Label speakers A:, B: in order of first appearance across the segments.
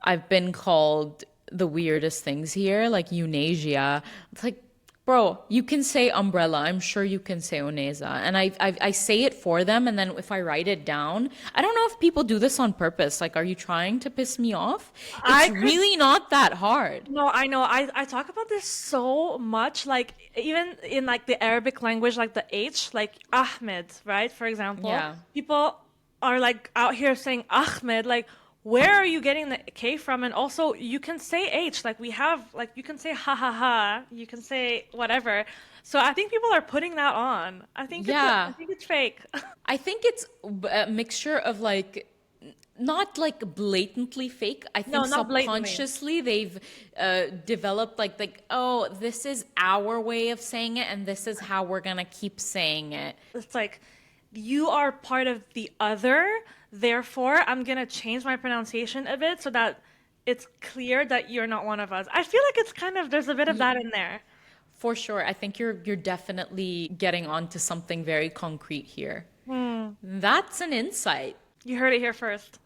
A: I've been called the weirdest things here, like eunasia. It's like, bro, you can say umbrella. I'm sure you can say onesa. And I say it for them. And then if I write it down, I don't know if people do this on purpose. Like, are you trying to piss me off? It's
B: I could
A: really not that hard.
B: No, I know. I talk about this so much, like even in like the Arabic language, like the H, like Ahmed, right? For example,
A: Yeah.
B: people are like out here saying Ahmed, like where are you getting the K from? And also you can say H, like we have, like you can say ha ha ha, you can say whatever. So I think people are putting that on. I
A: Yeah.
B: think it's fake.
A: I think it's a mixture of like not like blatantly fake. I
B: No,
A: think
B: not blatantly.
A: subconsciously they've developed like oh, this is our way of saying it, and this is how we're gonna keep saying it.
B: It's like you are part of the other, therefore I'm gonna change my pronunciation a bit so that it's clear that you're not one of us. I feel like it's kind of there's a bit of that in there.
A: For sure, I think you're definitely getting onto something very concrete here.
B: Hmm.
A: That's an insight.
B: You heard it here first.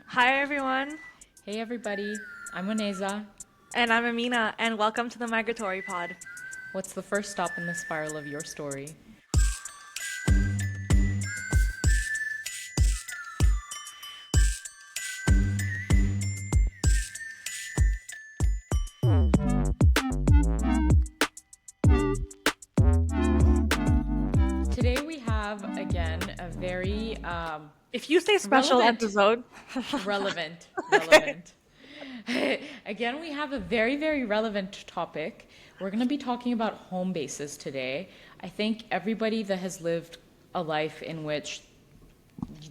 B: Hi everyone,
A: Hey everybody, I'm Oneza.
B: and I'm Amina, and welcome to the Migratory Pod.
A: What's the first stop in the spiral of your story? Today we have again a very
B: If you say special
A: relevant,
B: episode,
A: relevant,
B: okay.
A: relevant. Again, we have a very, very relevant topic. We're going to be talking about home bases today. I think everybody that has lived a life in which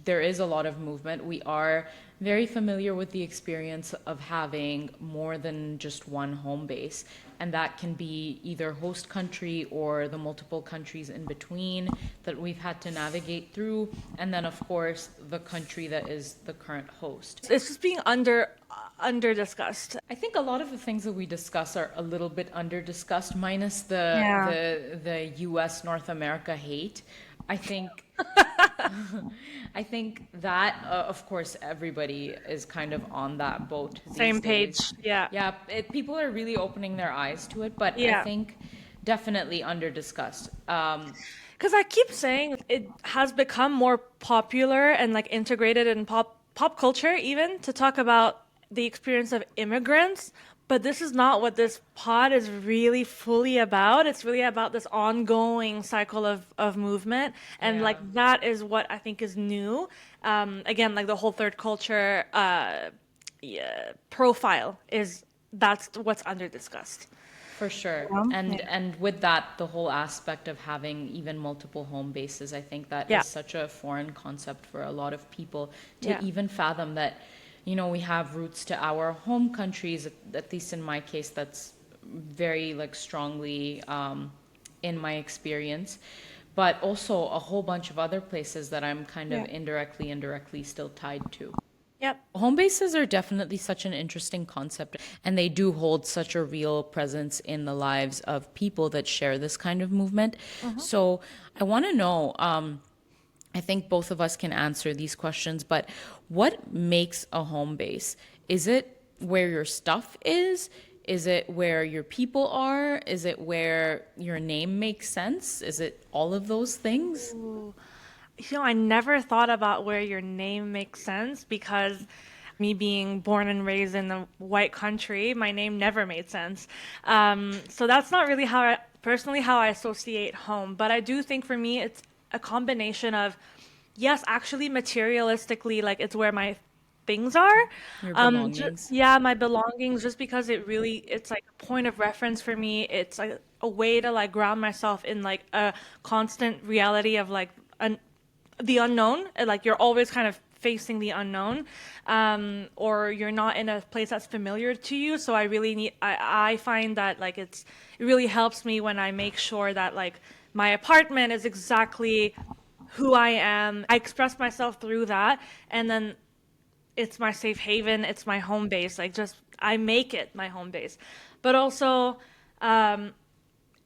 A: there is a lot of movement, we are very familiar with the experience of having more than just one home base. And that can be either host country or the multiple countries in between that we've had to navigate through. And then, of course, the country that is the current host.
B: It's just being under discussed.
A: I think a lot of the things that we discuss are a little bit under discussed, minus the
B: Yeah.
A: the U.S. North America hate. I think I think that of course everybody is kind of on that boat these
B: Same
A: days.
B: page. Yeah.
A: Yeah, people are really opening their eyes to it, but I
B: Yeah.
A: think definitely under discussed.
B: Because I keep saying it has become more popular and like integrated in pop culture even to talk about the experience of immigrants, but this is not what this pod is really fully about. It's really about this ongoing cycle of movement, and like
A: Yeah.
B: that is what I think is new. Again, like the whole third culture yeah, profile is that's what's under discussed.
A: For sure.
B: Yeah.
A: And with that, the whole aspect of having even multiple home bases, I think that
B: Yeah.
A: is such a foreign concept for a lot of people to
B: Yeah.
A: even fathom that, we have roots to our home countries, at least in my case, that's very like strongly in my experience, but also a whole bunch of other places that I'm kind of
B: Yeah.
A: indirectly still tied to.
B: Yep.
A: Home bases are definitely such an interesting concept, and they do hold such a real presence in the lives of people that share this kind of movement.
B: Mhm.
A: So I want to know, I think both of us can answer these questions, but what makes a home base? Is it where your stuff is? Is it where your people are? Is it where your name makes sense? Is it all of those things?
B: Ooh. I never thought about where your name makes sense because me being born and raised in a white country, my name never made sense. So that's not really personally how I associate home. But I do think for me, it's a combination of, yes, actually materialistically, like it's where my things are.
A: Your belongings?
B: Yeah, my belongings, just because it's like a point of reference for me. It's like a way to like ground myself in like a constant reality of like the unknown. Like you're always kind of facing the unknown, or you're not in a place that's familiar to you. So I find that like it really helps me when I make sure that like my apartment is exactly who I am. I express myself through that, and then it's my safe haven, it's my home base. Like just I make it my home base. But also, um,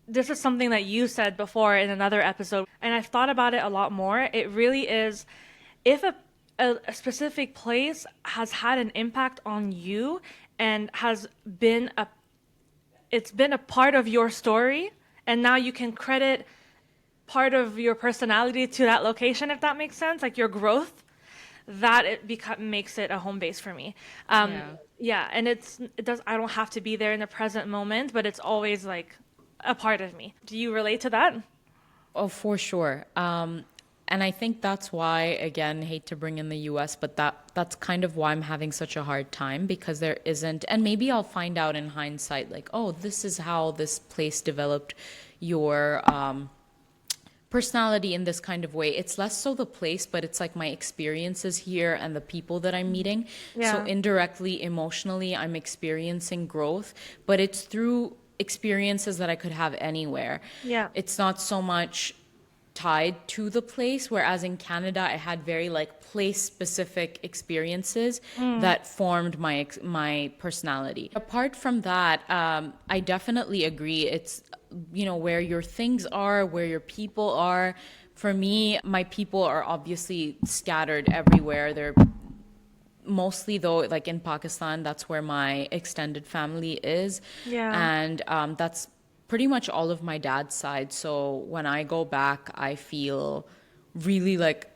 B: this is something that you said before in another episode, and I've thought about it a lot more. It really is if a a specific place has had an impact on you and has been a it's been a part of your story, and now you can credit part of your personality to that location, if that makes sense, like your growth, that makes it a home base for me.
A: Yeah.
B: Yeah, and it does. I don't have to be there in the present moment, but it's always like a part of me. Do you relate to that?
A: Oh, for sure. And I think that's why, again, hate to bring in the US, but that's kind of why I'm having such a hard time because there isn't, and maybe I'll find out in hindsight, like, oh, this is how this place developed your personality in this kind of way. It's less so the place, but it's like my experiences here and the people that I'm meeting. So
B: Yeah.
A: indirectly, emotionally, I'm experiencing growth, but it's through experiences that I could have anywhere.
B: Yeah.
A: It's not so much tied to the place, whereas in Canada I had very like place specific experiences that formed my personality. Apart from that, I definitely agree. It's where your things are, where your people are. For me, my people are obviously scattered everywhere. They're mostly though like in Pakistan, that's where my extended family is,
B: Yeah.
A: and that's pretty much all of my dad's side. So when I go back, I feel really like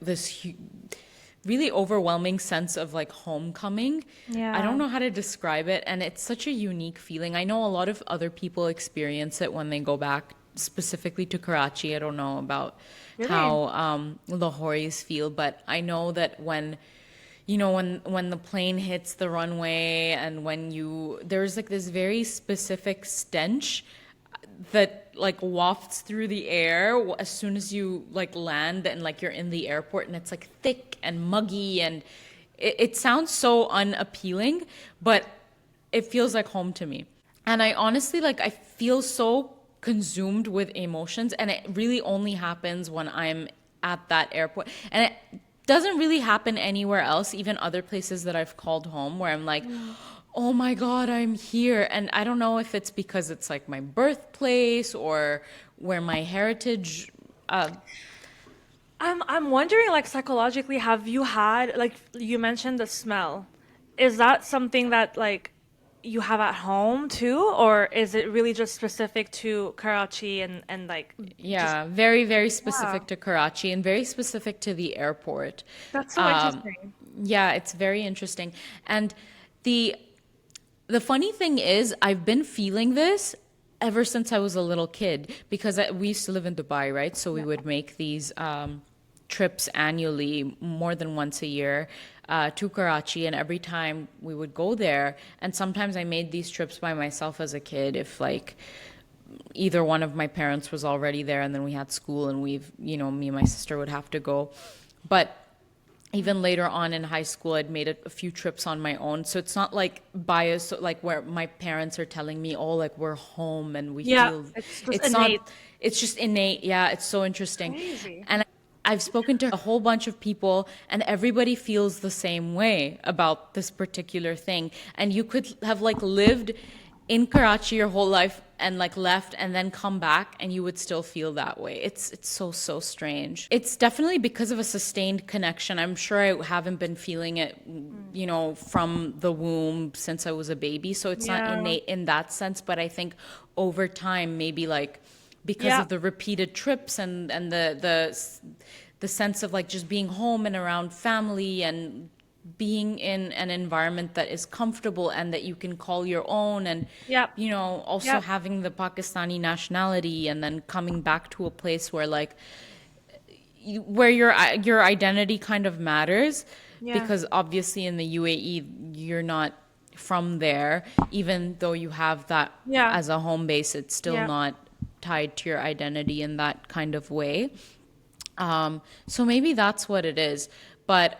A: really overwhelming sense of like homecoming. I don't
B: Yeah.
A: know how to describe it, and it's such a unique feeling. I know a lot of other people experience it when they go back, specifically to Karachi. I don't know about
B: Really?
A: how Lahoris feel, but I know that when the plane hits the runway and when there's like this very specific stench that like wafts through the air as soon as you like land and like you're in the airport, and it's like thick and muggy, and it sounds so unappealing, but it feels like home to me. And I honestly like I feel so consumed with emotions, and it really only happens when I'm at that airport. And it doesn't really happen anywhere else, even other places that I've called home, where I'm like, oh my God, I'm here. And I don't know if it's because it's like my birthplace or where my heritage.
B: I'm wondering, like, psychologically, have you had, like, you mentioned the smell. Is that something that, like, you have at home too, or is it really just specific to Karachi and like just
A: Yeah, very, very
B: yeah.
A: specific to Karachi and very specific to the airport.
B: That's so
A: Um,
B: interesting.
A: yeah, it's very interesting. And the the funny thing is, I've been feeling this ever since I was a little kid because we used to live in Dubai, right? So we
B: Yeah.
A: would make these trips annually, more than once a year, to Karachi. And every time we would go there, and sometimes I made these trips by myself as a kid if like either one of my parents was already there and then we had school and me and my sister would have to go. But even later on in high school, I'd made a few trips on my own. So it's not like bias, like where my parents are telling me, oh, like we're home and we
B: Yeah,
A: feel
B: it's just
A: it's not,
B: innate.
A: it's just innate. Yeah, it's so interesting.
B: Crazy.
A: And I've spoken to a whole bunch of people, and everybody feels the same way about this particular thing. And you could have like lived in Karachi your whole life and like left and then come back and you would still feel that way. It's so strange. It's definitely because of a sustained connection. I'm sure I haven't been feeling it,
B: Mm.
A: from the womb since I was a baby. So it's not
B: Yeah.
A: innate in that sense, but I think over time maybe like because
B: Yeah.
A: of the repeated trips and the sense of like just being home and around family and being in an environment that is comfortable and that you can call your own, and
B: Yep.
A: also
B: Yep.
A: having the Pakistani nationality and then coming back to a place where like where your identity kind of matters,
B: Yeah.
A: because obviously in the UAE you're not from there. Even though you have that
B: Yeah.
A: as a home base, it's still
B: Yeah.
A: not tied to your identity in that kind of way. So maybe that's what it is. But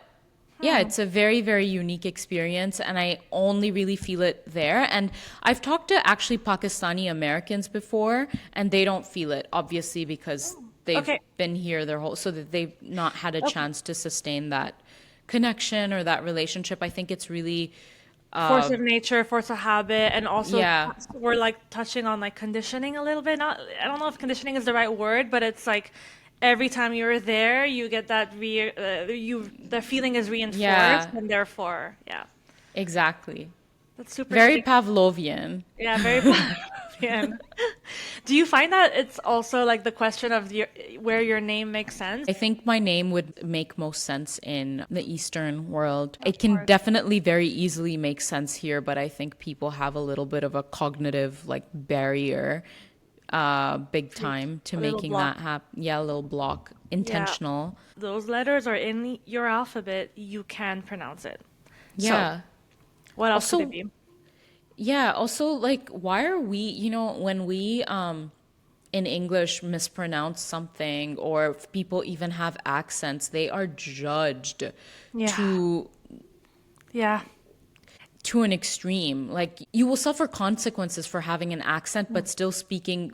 A: yeah,
B: Hmm.
A: it's a very, very unique experience, and I only really feel it there. And I've talked to actually Pakistani Americans before, and they don't feel it, obviously, because they've
B: Okay.
A: been here their whole, so that they've not had a
B: Okay.
A: chance to sustain that connection or that relationship. I think it's really,
B: Force of nature, force of habit, and also
A: yeah,
B: we're like touching on like conditioning a little bit. Not, I don't know if conditioning is the right word, but it's like every time you're there, you get that the feeling is reinforced,
A: Yeah,
B: and therefore, yeah,
A: exactly.
B: that's super
A: Very
B: interesting.
A: Pavlovian.
B: Yeah, very Pavlovian. Do you find that it's also like the question of where your name makes sense?
A: I think my name would make most sense in the Eastern world.
B: Of
A: It can
B: course,
A: definitely very easily make sense here, but I think people have a little bit of a cognitive like barrier, big time to
B: a little
A: making that
B: block.
A: happen. Yeah, a little block,
B: Yeah,
A: intentional.
B: those letters are in your alphabet. You can pronounce it. So,
A: Yeah.
B: what else could it
A: Also,
B: be?
A: yeah, also like why are we, when we in English mispronounce something or if people even have accents, they are judged
B: Yeah,
A: to
B: yeah.
A: an extreme. Like you will suffer consequences for having an accent but still speaking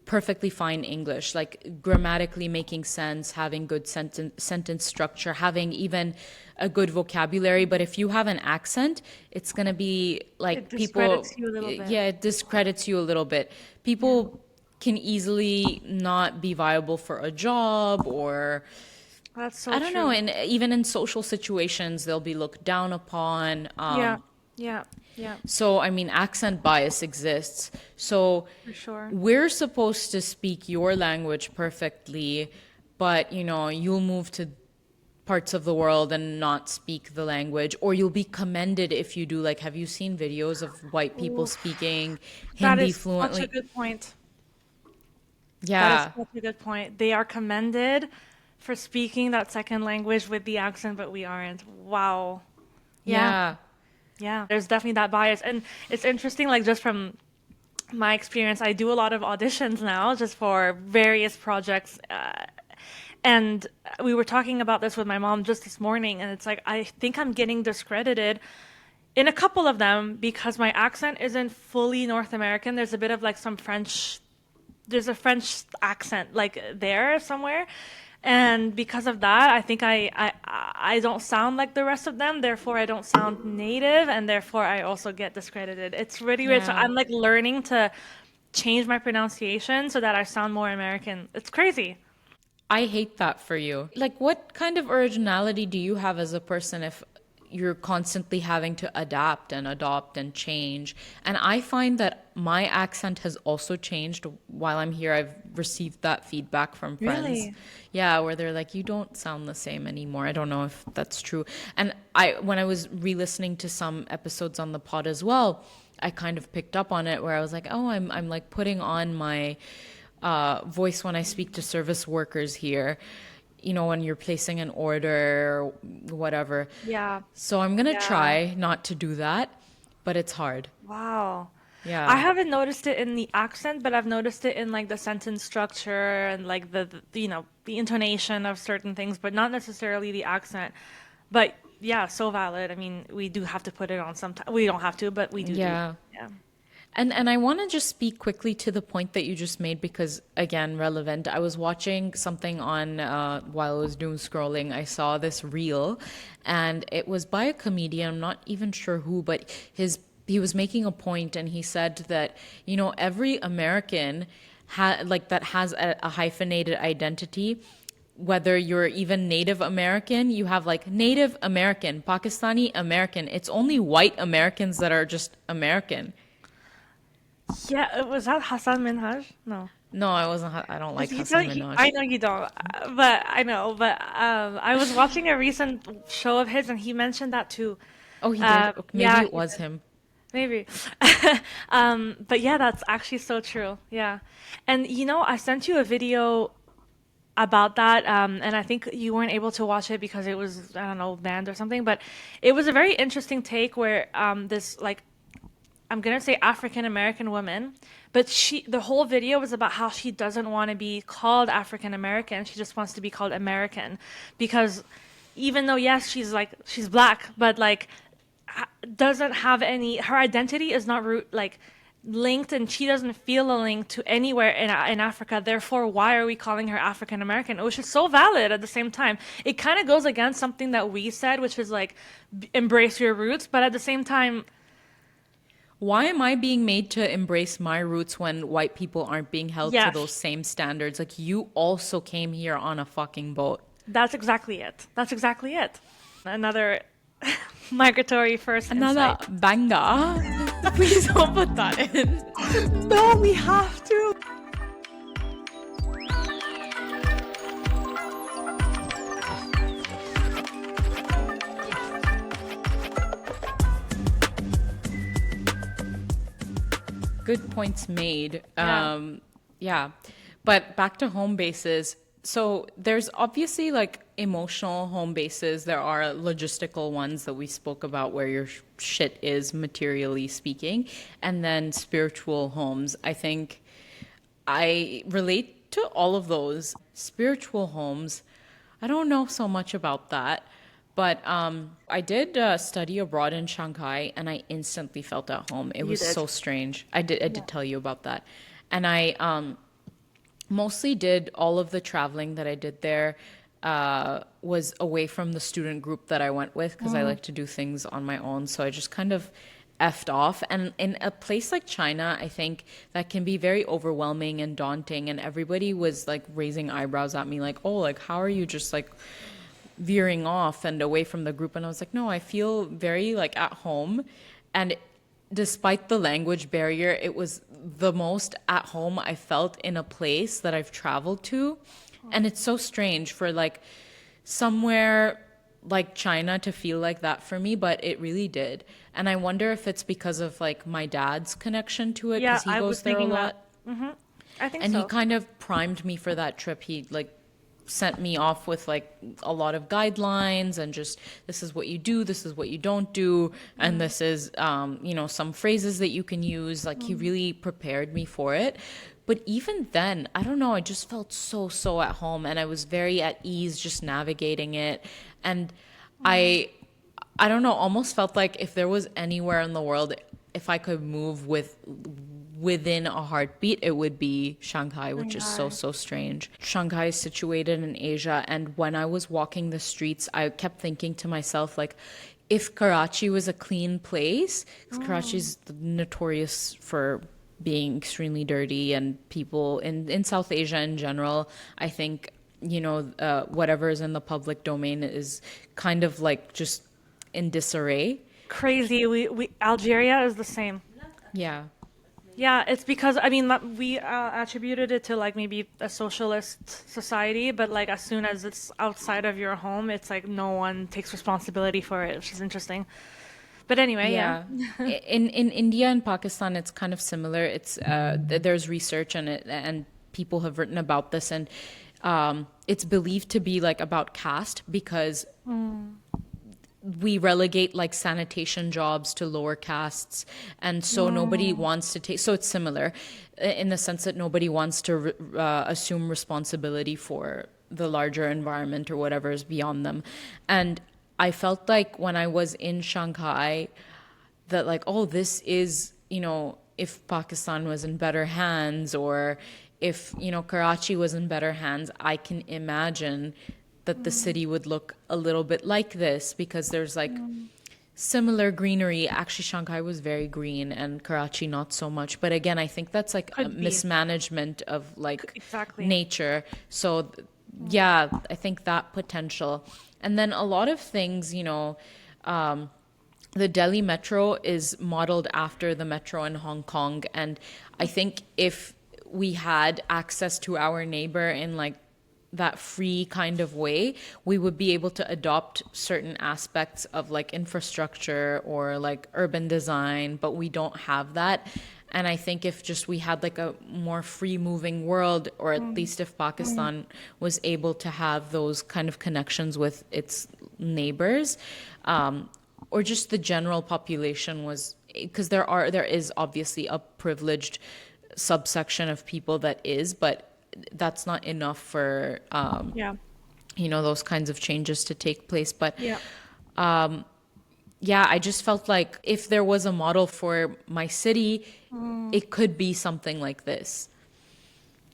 A: perfectly fine English, like grammatically making sense, having good sentence structure, having even a good vocabulary. But if you have an accent, it's going to be
B: It
A: like
B: discredits
A: people,
B: you a little bit.
A: yeah, it discredits you a little bit.
B: Yeah,
A: People can easily not be viable for a job or
B: that's so
A: I don't know,
B: true.
A: and even in social situations, they'll be looked down upon.
B: Yeah, yeah, yeah,
A: So, I mean, accent bias exists. So,
B: for sure.
A: we're supposed to speak your language perfectly, but you'll move to parts of the world and not speak the language, or you'll be commended if you do. Like, have you seen videos of white people
B: Oof.
A: speaking
B: That
A: Hindi
B: is such a
A: fluently?
B: good point. That is
A: Yeah,
B: such a good point. They are commended for speaking that second language with the accent, but we aren't. Wow. Yeah,
A: yeah,
B: yeah. There's definitely that bias. And it's interesting, like, just from my experience, I do a lot of auditions now just for various projects. And we were talking about this with my mom just this morning, and it's like, I think I'm getting discredited in a couple of them because my accent isn't fully North American. There's a bit of like some French, there's a French accent like there somewhere. And because of that, I think I don't sound like the rest of them. Therefore, I don't sound native, and therefore I also get discredited. It's really weird. So
A: yeah.
B: I'm like learning to change my pronunciation so that I sound more American. It's crazy.
A: I hate that for you. Like, what kind of originality do you have as a person if you're constantly having to adapt and adopt and change? And I find that my accent has also changed while I'm here. I've received that feedback from friends.
B: Really?
A: Yeah, where they're like, you don't sound the same anymore. I don't know if that's true. And when I was re-listening to some episodes on the pod as well, I kind of picked up on it where I was like, oh, I'm like putting on my voice when I speak to service workers here, when you're placing an order or whatever.
B: Yeah.
A: So I'm going to
B: Yeah.
A: try not to do that, but it's hard.
B: Wow. I
A: Yeah.
B: haven't noticed it in the accent, but I've noticed it in like the sentence structure and like the intonation of certain things, but not necessarily the accent. But yeah, so valid. I mean, we do have to put it on sometimes. We don't have to, but we do that.
A: Yeah.
B: Yeah.
A: And I want to just speak quickly to the point that you just made because again, relevant. I was watching something on while I was doom scrolling. I saw this reel, and it was by a comedian. I'm not even sure who, but he was making a point, and he said that every American that has a hyphenated identity. Whether you're even Native American, you have like Native American, Pakistani American. It's only white Americans that are just American.
B: Yeah, was that Hassan Minhaj? No.
A: No, I wasn't. I don't like
B: You
A: Hassan
B: don't, I
A: Minaj.
B: know you don't, but I know. But I was watching a recent show of his, and he mentioned that too.
A: Oh, he did. Okay, maybe
B: Yeah,
A: it was him.
B: maybe. But yeah, that's actually so true. Yeah. And I sent you a video about that, and I think you weren't able to watch it because it was, I don't know, banned or something. But it was a very interesting take where this like I'm gonna say African American woman, but the whole video was about how she doesn't want to be called African American. She just wants to be called American because even though yes, she's black, but like doesn't have any, her identity is not like linked, and she doesn't feel a link to anywhere in Africa. Therefore, why are we calling her African American? Which is so valid at the same time. It kind of goes against something that we said, which is like embrace your roots, but at the same time,
A: Why am I being made to embrace my roots when white people aren't being held to those
B: Yes,
A: same standards? Like, you also came here on a fucking boat.
B: that's exactly it. That's exactly it. Another migratory first
A: Another
B: insight.
A: banger. Please don't put that in.
B: No, we have to.
A: Good points made.
B: Yeah.
A: Yeah. But back to home bases. So there's obviously like emotional home bases. There are logistical ones that we spoke about where your shit is materially speaking. And then spiritual homes. I think I relate to all of those. Spiritual homes, I don't know so much about that. But I did study abroad in Shanghai, and I instantly felt at home. It
B: You
A: was
B: did.
A: so strange. I did
B: Yeah.
A: tell you about that, and I mostly did all of the traveling that I did there was away from the student group that I went with because I like to do things on my own. So I just kind of effed off. And in a place like China, I think that can be very overwhelming and daunting. And everybody was like raising eyebrows at me, like, "Oh, like how are you just like veering off and away from the group?" And I was like, no, I feel very like at home. And despite the language barrier, it was the most at home I felt in a place that I've traveled to. And it's so strange for like somewhere like China to feel like that for me, but it really did. And I wonder if it's because of like my dad's connection to it
B: Yeah,
A: because he
B: I was
A: goes there a
B: thinking that.
A: lot.
B: I think
A: And he
B: so.
A: kind of primed me for that trip. He like sent me off with like a lot of guidelines and just this is what you do, this is what you don't do, and this is some phrases that you can use. Like he really prepared me for it. But even then, I don't know, I just felt so at home and I was very at ease just navigating it. And I I don't know, almost felt like if there was anywhere in the world if I could move within a heartbeat, it would be Shanghai, which is
B: Shanghai.
A: so strange. Shanghai is situated in Asia, and when I was walking the streets, I kept thinking to myself, like, if Karachi was a clean place, because Karachi's notorious for being extremely dirty, and people in South Asia in general, I think, whatever is in the public domain is kind of like just in disarray.
B: Crazy. We Algeria is the same.
A: Yeah.
B: Yeah, it's because I mean we attributed it to like maybe a socialist society, but like as soon as it's outside of your home, it's like no one takes responsibility for it, which is interesting. But anyway, yeah.
A: Yeah. In India and Pakistan, it's kind of similar. It's there's research on it, and people have written about this, and it's believed to be like about caste because we relegate like sanitation jobs to lower castes, and so nobody wants to take. So it's similar in the sense that nobody wants to assume responsibility for the larger environment or whatever is beyond them. And I felt like when I was in Shanghai that like, oh, this is, if Pakistan was in better hands, or if, Karachi was in better hands, I can imagine that the city would look a little bit like this because there's like similar greenery. Actually, Shanghai was very green and Karachi not so much. But again, I think that's like a
B: Could be.
A: mismanagement of like
B: Exactly.
A: nature. So yeah, I think that potential. And then a lot of things, the Delhi metro is modeled after the metro in Hong Kong. And I think if we had access to our neighbor in like that free kind of way, we would be able to adopt certain aspects of like infrastructure or like urban design, but we don't have that. And I think if just we had like a more free moving world, or at least if Pakistan was able to have those kind of connections with its neighbors, or just the general population was, because there is obviously a privileged subsection of people that is, but that's not enough for
B: Yeah.
A: those kinds of changes to take place. But
B: Yeah.
A: yeah, I just felt like if there was a model for my city, it could be something like this.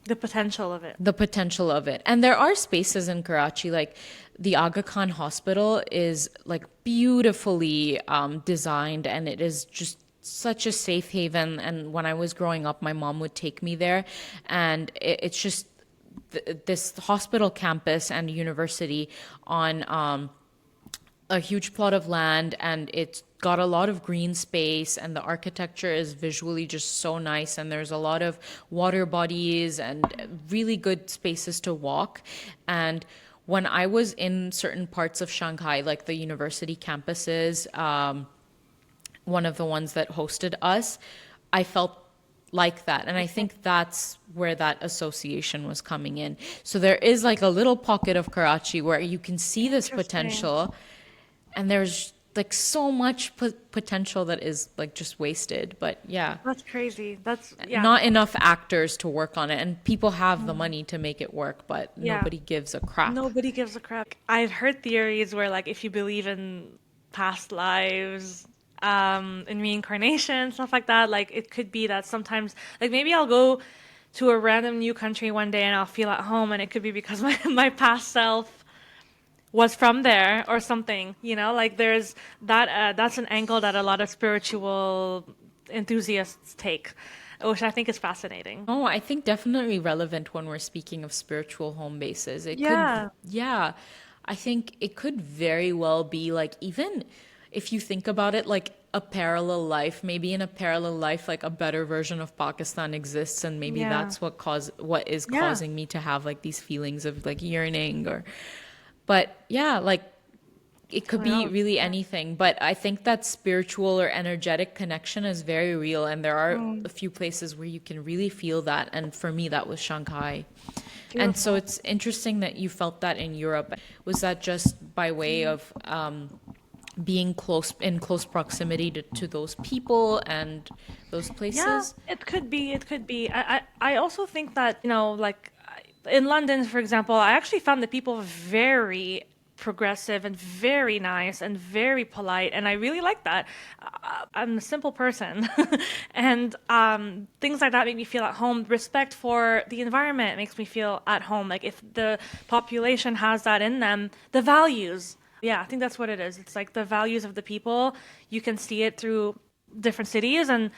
B: The potential of it.
A: The potential of it. And there are spaces in Karachi, like the Aga Khan Hospital is like beautifully designed, and it is just such a safe haven. And when I was growing up, my mom would take me there, and it's just this hospital campus and university on a huge plot of land, and it's got a lot of green space, and the architecture is visually just so nice, and there's a lot of water bodies and really good spaces to walk. And when I was in certain parts of Shanghai, like the university campuses, one of the ones that hosted us, I felt like that. And I think that's where that association was coming in. So there is like a little pocket of Karachi where you can see this
B: Interesting.
A: potential, and there's like so much potential that is like just wasted. But yeah,
B: That's crazy. That's yeah.
A: not enough actors to work on it. And people have the money to make it work, but
B: Yeah.
A: nobody gives a crap.
B: Nobody gives a crap. I've heard theories where like if you believe in past lives, in reincarnation, stuff like that, like it could be that sometimes like maybe I'll go to a random new country one day and I'll feel at home and it could be because my past self was from there or something, you know? Like there's that that's an angle that a lot of spiritual enthusiasts take, which I think is fascinating.
A: Oh, I think definitely relevant when we're speaking of spiritual home bases. It could,
B: Yeah.
A: yeah, I think it could very well be like, even if you think about it, like a parallel life, maybe in a parallel life, like a better version of Pakistan exists, and maybe
B: Yeah.
A: that's what is
B: Yeah.
A: causing me to have like these feelings of like yearning. Or but yeah, like it could
B: Who
A: be
B: knows?
A: really anything. But I think that spiritual or energetic connection is very real, and there are a few places where you can really feel that. And for me, that was Shanghai. And so
B: Beautiful.
A: it's interesting that you felt that in Europe. Was that just by way of being close proximity to those people and those
B: Yeah,
A: places?
B: it could be. It could be. I also think that, you know, like in London, for example, I actually found the people very progressive and very nice and very polite, and I really like that. I'm a simple person, and things like that make me feel at home. Respect for the environment makes me feel at home. Like if the population has that in them, the values. Yeah, I think that's what it is. It's like the values of the people. You can see it through different cities, and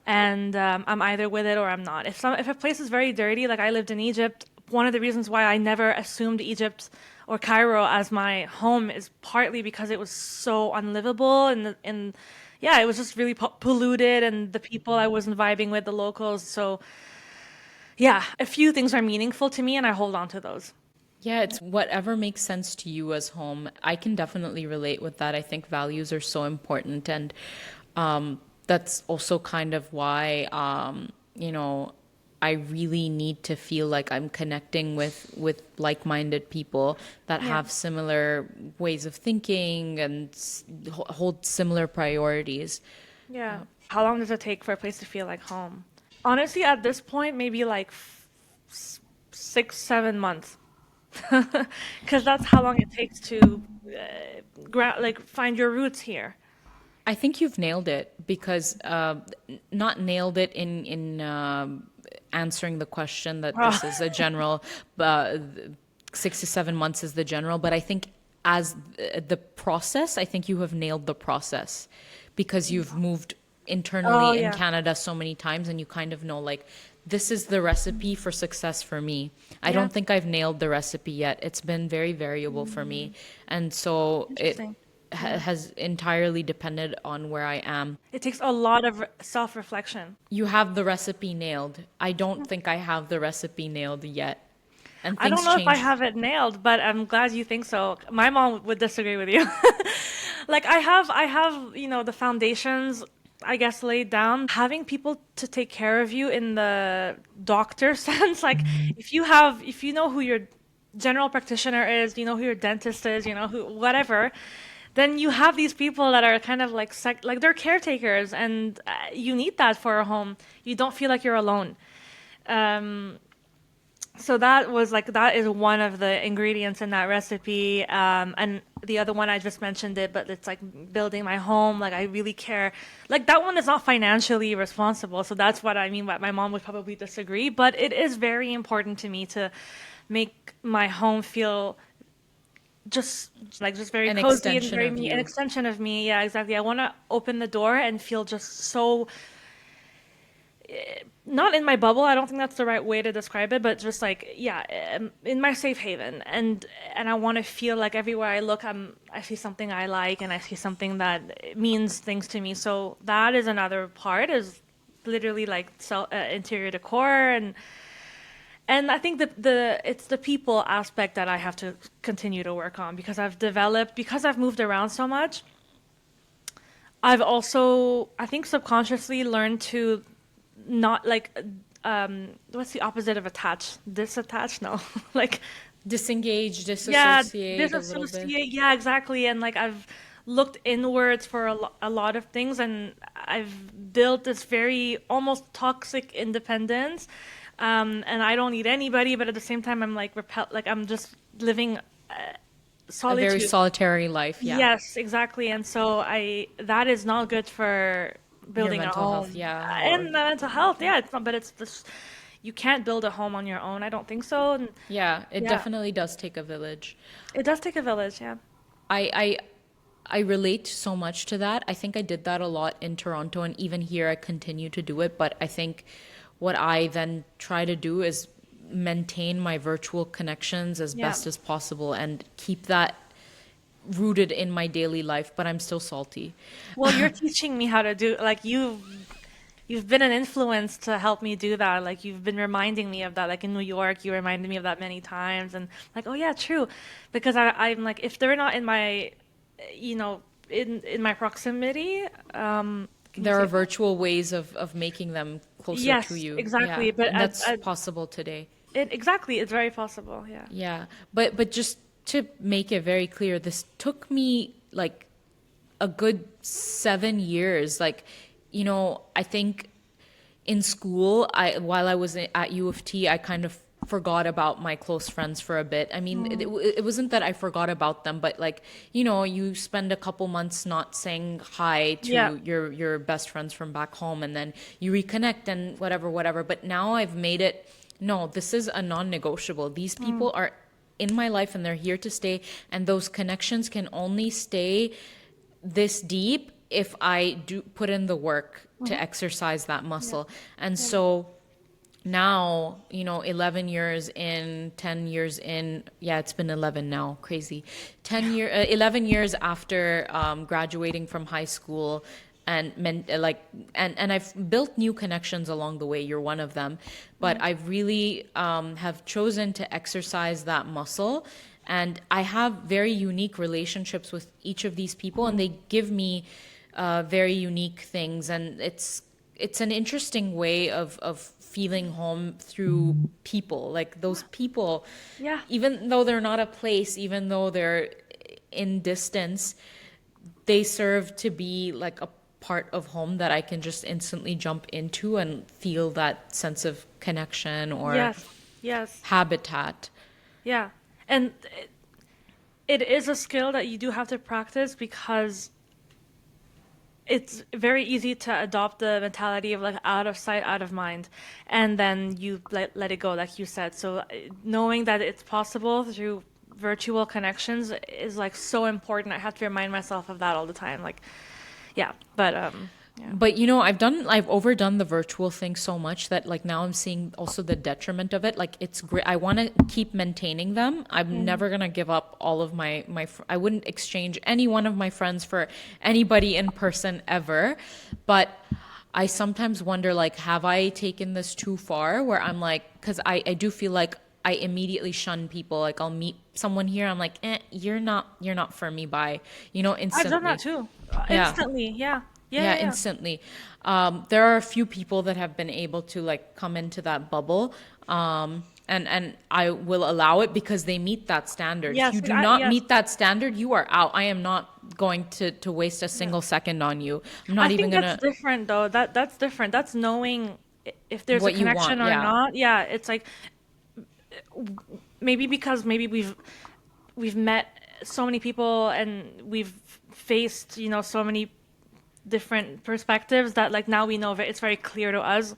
B: I'm either with it or I'm not. If a place is very dirty, like I lived in Egypt, one of the reasons why I never assumed Egypt or Cairo as my home is partly because it was so unlivable, and yeah, it was just really polluted, and the people I wasn't vibing with, the locals. So yeah, a few things are meaningful to me, and I hold on to those.
A: Yeah, it's whatever makes sense to you as home. I can definitely relate with that. I think values are so important, and that's also kind of why I really need to feel like I'm connecting with like-minded people that
B: Yeah.
A: have similar ways of thinking and hold similar priorities.
B: Yeah. How long does it take for a place to feel like home? Honestly, at this point, maybe like 6, 7 months. Because that's how long it takes to like find your roots here.
A: I think you've nailed it, because not nailed it in answering the question that this is a general, 6 to 7 months is the general. But I think as the process, I think you have nailed the process, because you've moved
B: Oh
A: internally in
B: yeah,
A: Canada so many times, and you kind of know like this is the recipe for success for me. I
B: yeah.
A: don't think I've nailed the recipe yet. It's been very variable for me, and so it
B: Interesting. Yeah.
A: has entirely depended on where I am.
B: It takes a lot of self-reflection.
A: You have the recipe nailed. I don't think I have the recipe nailed yet. And
B: I don't
A: things
B: know if I
A: change.
B: have it nailed, but I'm glad you think so. My mom would disagree with you. Like I have, you know, the foundations, I guess, laid down. Having people to take care of you in the doctor sense, like if you know who your general practitioner is, you know who your dentist is, you know who whatever, then you have these people that are kind of like like they're caretakers, and you need that for a home. You don't feel like you're alone. Um, so that was like that is one of the ingredients in that recipe, and the other one I just mentioned it, but it's like building my home. Like I really care. Like that one is not financially responsible, so that's what I mean. But my mom would probably disagree, but it is very important to me to make my home feel just just very
A: An
B: cozy and
A: extension
B: very
A: of
B: me, an
A: you.
B: extension of me. Yeah, exactly. I want to open the door and feel just so not in my bubble. I don't think that's the right way to describe it, but just like yeah, in my safe haven, and I want to feel like everywhere I look, I see something I like, and I see something that means things to me. So that is another part is literally like interior decor and I think the it's the people aspect that I have to continue to work on because I've moved around so much. I've also, I think, subconsciously learned to not like what's the opposite of attach? Disattach? No. Like
A: Disengage,
B: yeah,
A: disassociate a little bit.
B: disassociate. Yeah, exactly. And like I've looked inwards for a lot of things and I've built this very almost toxic independence. And I don't need anybody, but at the same time I'm like like I'm just living
A: A very
B: solitude.
A: solitary life, yeah.
B: Yes, exactly. And so that is not good for
A: Your
B: building a
A: mental health,
B: home
A: yeah.
B: and mental health. Yeah, it's not, but it's this, you can't build a home on your own. I don't think so. And
A: Yeah, it
B: yeah,
A: definitely does take a village.
B: it does take a village. Yeah.
A: I I I relate so much to that. I think I did that a lot in Toronto and even here I continue to do it, but I think what I then try to do is maintain my virtual connections as
B: Yeah.
A: best as possible and keep that rooted in my daily life, but I'm still salty.
B: Well, you're teaching me how to do like you've been an influence to help me do that. Like you've been reminding me of that. Like in New York, you reminded me of that many times and like, oh yeah, true. Because I'm like if they're not in my you know, in my proximity, can you
A: There
B: say
A: are
B: that?
A: virtual ways of making them closer to
B: Yes,
A: you. Yeah,
B: exactly. But
A: and that's possible today.
B: exactly, it's very possible. Yeah.
A: Yeah, but just to make it very clear, this took me like a good 7 years. Like, I think in school, I while I was at U of T, I kind of forgot about my close friends for a bit. I mean, it wasn't that I forgot about them, but like, you spend a couple months not saying hi
B: Yeah.
A: to your best friends from back home, and then you reconnect and whatever, whatever. But now I've made it, no, this is a non-negotiable. These
B: Mm.
A: people are in my life and they're here to stay, and those connections can only stay this deep if I do put in the work to
B: Hmm.
A: exercise that
B: Yeah.
A: muscle. And
B: Yeah.
A: so now, 11 years in, 10 years in, yeah, it's been 11 now, crazy. 11 years after graduating from high school and I've built new connections along the way. You're one of them, but
B: Mm.
A: I've really have chosen to exercise that muscle, and I have very unique relationships with each of these people, and
B: Mm.
A: they give me very unique things, and it's an interesting way of feeling home through people. Like those people,
B: Yeah.
A: even though they're not a place, even though they're in distance, they serve to be like a part of home that I can just instantly jump into and feel that sense of connection or
B: Yes. Yes.
A: habitat.
B: Yeah. And it is a skill that you do have to practice because it's very easy to adopt the mentality of like out of sight, out of mind, and then you let it go, like you said. So knowing that it's possible through virtual connections is like so important. I have to remind myself of that all the time. Like, yeah, but yeah.
A: But I've overdone the virtual thing so much that like now I'm seeing also the detriment of it. Like it's great. I want to keep maintaining them. I'm
B: Mhm.
A: never gonna give up all of I wouldn't exchange any one of my friends for anybody in person ever. But I sometimes wonder like, have I taken this too far? Where I'm like, because I do feel like I immediately shun people. Like I'll meet someone here, I'm like, you're not for me. Bye,
B: I've done that
A: instantly.
B: too,
A: Yeah.
B: instantly. Yeah, yeah,
A: Yeah,
B: yeah, yeah.
A: instantly. There are a few people that have been able to like come into that bubble, and I will allow it because they meet that standard. If
B: Yes,
A: you do not
B: yes.
A: meet that standard, you are out. I am not going to waste a
B: Yeah.
A: single second on you. I'm
B: I
A: not even
B: think that's
A: gonna
B: different though. That's different. That's knowing if there's a
A: what you want.
B: connection or
A: Yeah.
B: not. Yeah, it's like maybe because maybe we've met so many people and we've faced, so many different perspectives that like now we know it's very clear to us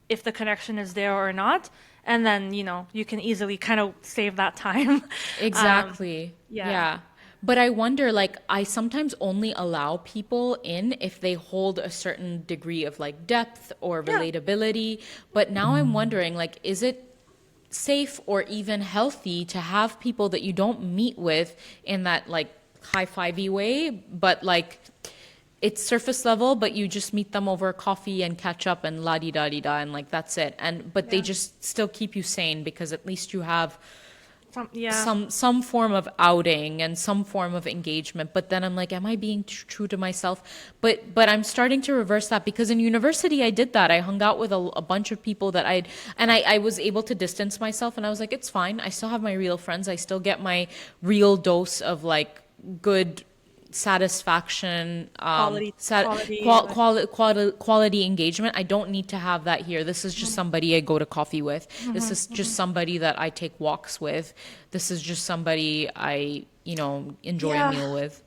B: if the connection is there or not. And then, you can easily kind of save that time. Um,
A: Exactly.
B: yeah.
A: Yeah. But I wonder, like, I sometimes only allow people in if they hold a certain degree of like depth or
B: Yeah.
A: relatability. But now I'm wondering, like, is it safe or even healthy to have people that you don't meet with in that like high fivey way, but like it's surface level, but you just meet them over coffee and catch up and la di da di da and like that's it. And but they
B: Yeah.
A: just still keep you sane because at least you have
B: Yeah.
A: some form of outing and some form of engagement. But then I'm like, am I being true to myself? But I'm starting to reverse that because in university I did that. I hung out with a bunch of people that I was able to distance myself, and I was like, it's fine. I still have my real friends. I still get my real dose of like good satisfaction,
B: Quality. Like,
A: quality engagement. I don't need to have that here. This is just somebody I go to coffee with. This is just somebody that I take walks with. This is just somebody I, enjoy a
B: yeah.
A: meal with.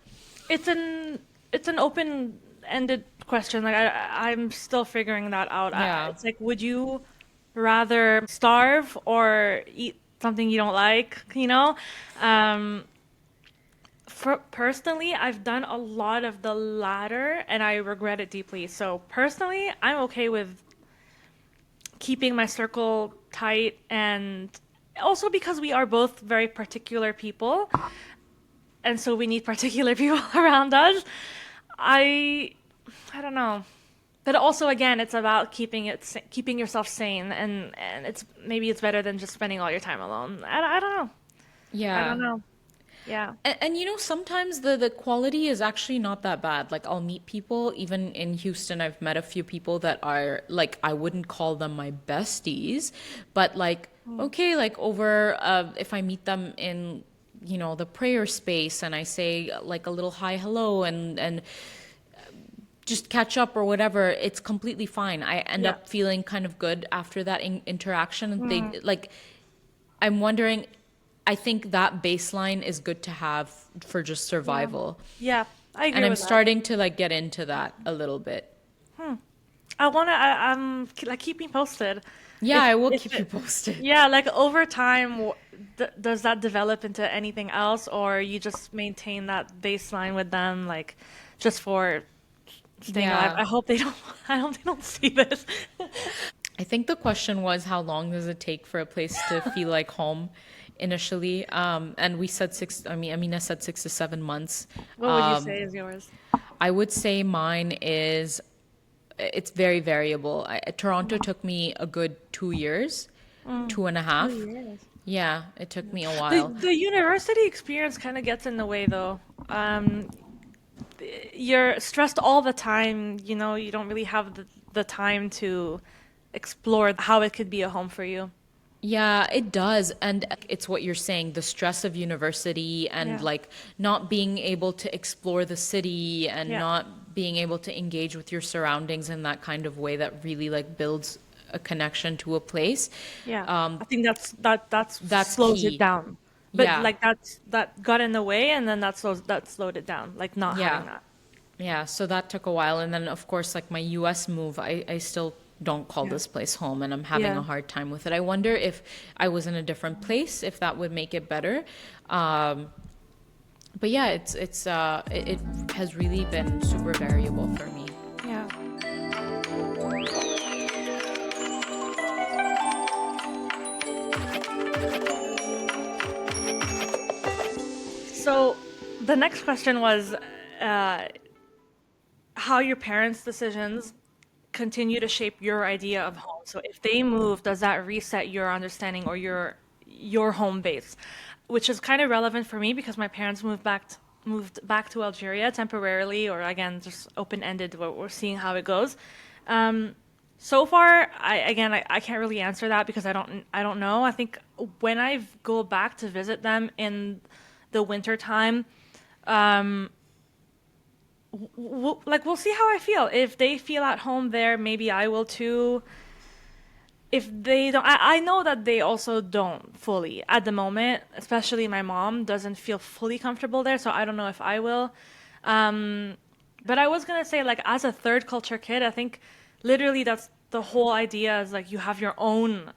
B: It's an it's an open-ended question. Like I'm still figuring that out.
A: Yeah.
B: It's like, would you rather starve or eat something you don't like? Um, for personally, I've done a lot of the latter, and I regret it deeply. So personally, I'm okay with keeping my circle tight, and also because we are both very particular people, and so we need particular people around us. I I don't know. But also again, it's about keeping yourself sane, and maybe it's better than just spending all your time alone. I don't know. I don't
A: Yeah.
B: know. Yeah.
A: And sometimes the quality is actually not that bad. Like I'll meet people, even in Houston, I've met a few people that are like, I wouldn't call them my besties, but like, okay, like over, if I meet them in, the prayer space and I say like a little hi, hello, and just catch up or whatever, it's completely fine. I end
B: Yeah.
A: up feeling kind of good after that interaction. And I'm wondering, I think that baseline is good to have for just
B: Yeah.
A: survival.
B: Yeah. I
A: And
B: agree
A: I'm
B: with that.
A: starting to like get into that a little bit.
B: I'm like, keep me posted.
A: Yeah, I will
B: If
A: keep you
B: it,
A: posted.
B: yeah, like over time, does that develop into anything else, or you just maintain that baseline with them, like just for staying alive?
A: Yeah.
B: I hope they don't. I hope they don't see this.
A: I think the question was how long does it take for a place to feel like home initially? And we said Amina said 6 to 7 months.
B: What would you say is yours?
A: I would say mine is, it's very variable. Toronto took me a good 2 years, two and a
B: Two
A: half.
B: years.
A: Yeah, it took me a
B: The
A: while.
B: the university experience kind of gets in the way though. You're stressed all the time, you don't really have the time to explore how it could be a home for you.
A: Yeah, it does. And it's what you're saying, the stress of university and
B: Yeah.
A: like not being able to explore the city and
B: Yeah.
A: not being able to engage with your surroundings in that kind of way that really like builds a connection to a place.
B: Yeah. I think that
A: That's
B: slows it
A: key.
B: down. But
A: Yeah.
B: like that got in the way, and then that slowed it down, like not having
A: Yeah.
B: that.
A: Yeah, so that took a while. And then, of course, like my US move, I still don't call
B: Yeah.
A: this place home and I'm having
B: Yeah.
A: a hard time with it. I wonder if I was in a different place, if that would make it better. Um, but yeah, it has really been super variable for me.
B: Yeah. So the next question was uh, how your parents' decisions continue to shape your idea of home. So if they move, does that reset your understanding or your home base? Which is kind of relevant for me because my parents moved back to Algeria temporarily, or again just open-ended. We're seeing how it goes. So far, I can't really answer that because I don't know. I think when I go back to visit them in the winter time, we'll see how I feel. If they feel at home there, maybe I will too. If they don't, I know that they also don't fully at the moment, especially my mom doesn't feel fully comfortable there, so I don't know if I will. But I was gonna say, like, as a third culture kid, I think literally that's the whole idea, is like you have your own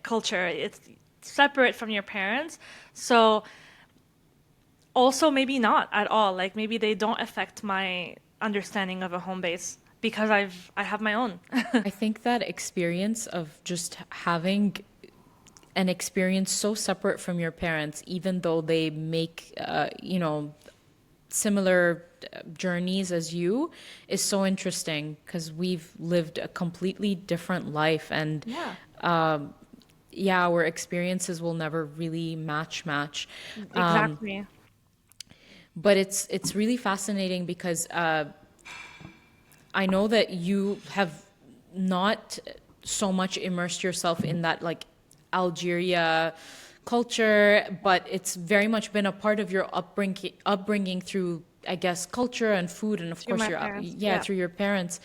B: culture. It's separate from your parents. So also maybe not at all. Like maybe they don't affect my understanding of a home base because I have my own.
A: I think that experience of just having an experience so separate from your parents, even though they make, similar journeys as you, is so interesting because we've lived a completely different life. And
B: Yeah.
A: yeah, our experiences will never really match.
B: Exactly.
A: But it's really fascinating because I know that you have not so much immersed yourself in that like Algeria culture, but it's very much been a part of your upbringing through, I guess, culture and food, and of
B: Through
A: course
B: my
A: your
B: parents.
A: yeah,
B: Yeah.
A: through your parents.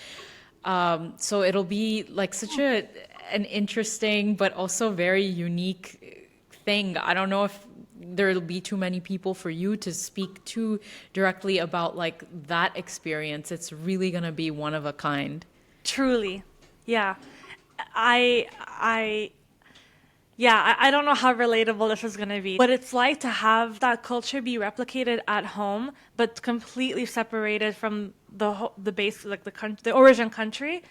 A: So it'll be like such an interesting but also very unique thing. I don't know if there'll be too many people for you to speak too directly about like that experience. It's really gonna be one of a kind.
B: Truly. Yeah. I yeah, I don't know how relatable this is going to be. What it's like to have that culture be replicated at home, but completely separated from the base, like the origin country,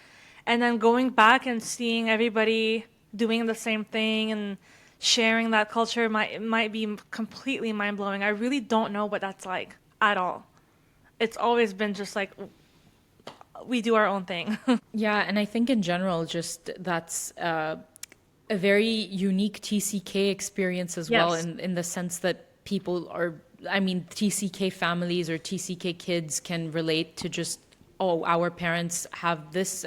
B: and then going back and seeing everybody doing the same thing and sharing that culture might be completely mind blowing. I really don't know what that's like at all. It's always been just like we do our own thing.
A: Yeah, and I think in general, just that's a very unique TCK experience as well,
B: Yes.
A: in the sense that people are, I mean, TCK families or TCK kids can relate to just, oh, our parents have this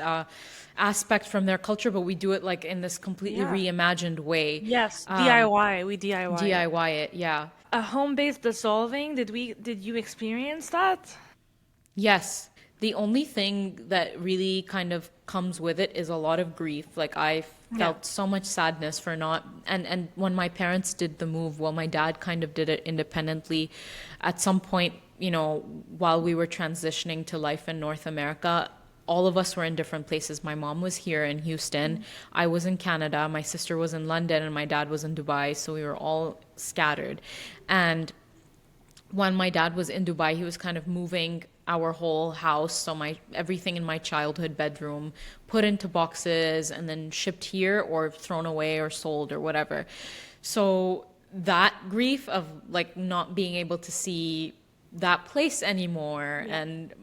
A: aspect from their culture, but we do it like in this completely
B: Yeah.
A: reimagined way.
B: Yes. DIY. We DIY it.
A: DIY it, yeah.
B: A home-based dissolving, did you experience that?
A: Yes. The only thing that really kind of comes with it is a lot of grief. Like I
B: Yeah.
A: felt so much sadness for not, and when my parents did the move, well, my dad kind of did it independently. At some point, while we were transitioning to life in North America, all of us were in different places. My mom was here in Houston, I was in Canada, my sister was in London, and my dad was in Dubai, so we were all scattered. And when my dad was in Dubai, he was kind of moving our whole house, so my everything in my childhood bedroom, put into boxes and then shipped here or thrown away or sold or whatever. So that grief of like not being able to see that place anymore,
B: Yeah.
A: and